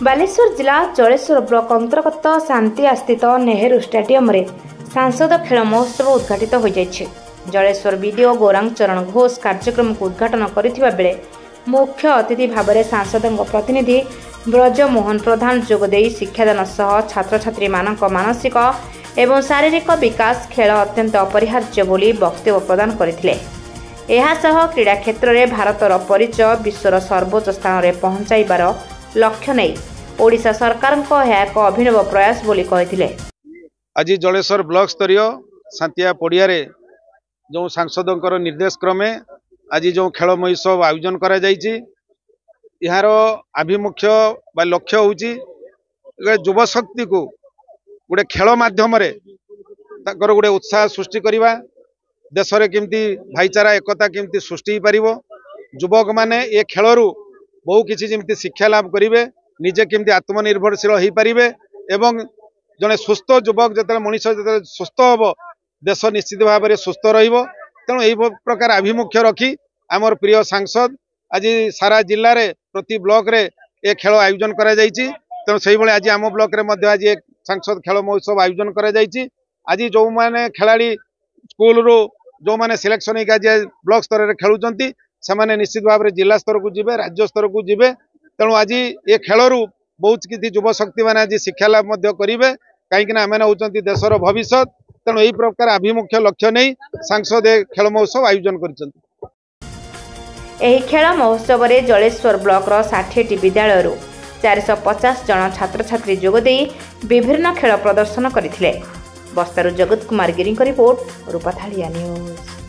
बालेश्वर जिला जलेश्वर ब्लॉक अंतर्गत शांतिया स्थित नेहरू स्टेडियम रे सांसद खेल महोत्सव उद्घाटित हो जाइए। जलेश्वर विडीओ गौरांग चरण घोष कार्यक्रम को उद्घाटन करथिबा बेले मुख्य अतिथि भाव में सांसद प्रतिनिधि ब्रज मोहन प्रधान जोगदे शिक्षादान सह छात्र छात्री मानक मानसिक एवं शारीरिक विकास खेल अत्यंत अपरिहार्य बोली वक्तव्य प्रदान करथिले। एहासह क्रीड़ा क्षेत्र में भारतर परिचय विश्वर सर्वोच्च स्थान में पहुंचाइबार लक्ष्य नहीं ओडिशा सरकार को एक अभिनव प्रयास बोली कहिथिले। आज जलेश्वर ब्लॉक स्तरीय शांतिया पड़िया जो सांसदों निर्देश क्रमे आज जो खेल महोत्सव आयोजन करा जायछि यार आभिमुख्य बा लक्ष्य होउछि युवा शक्ति को गोटे खेल माध्यम गोटे उत्साह सृष्टि करवा देश में केमती भाईचारा एकता केमती सृष्टि पारिबो युवक माने ए खेलरू बहु किसी जमी शिक्षा लाभ करेंगे निजे केमती आत्मनिर्भरशील हो पारे एवं जड़े सुस्थ युवक जो मनीष जो सुस्थ हम देश निश्चित भाव में सुस्थ रेणु यही प्रकार आभिमुख्य रखी आमर प्रिय सांसद आज सारा जिले में प्रति ब्लॉक रे ए खेल आयोजन करा जायछि। तेणु से आज आम ब्लॉक रे आज एक सांसद खेल महोत्सव आयोजन करा जायछि। आज जो मैंने खिलाड़ी स्कूल रू जो मैंने सिलेक्शन आज ब्लॉक स्तर में खेलुंट से निश्चित भाव में जिला स्तर को जीवे राज्य स्तर को जीवे। तेणु आज ये खेलू बहुत किसी युवा शक्ति मैंने आज शिक्षा लाभ करेंगे कहीं आम होती देशर भविष्य। तेणु यही प्रकार आभिमुख्य लक्ष्य नहीं सांसद खेल महोत्सव आयोजन कर खेल महोत्सव में जलेश्वर ब्लॉक 60टी विद्यालय 450 जन छात्र छात्री जोगदे विभिन्न खेल प्रदर्शन करथिले। बस्तारू जगत कुमार गिरी रिपोर्ट रूपाथालिया न्यूज।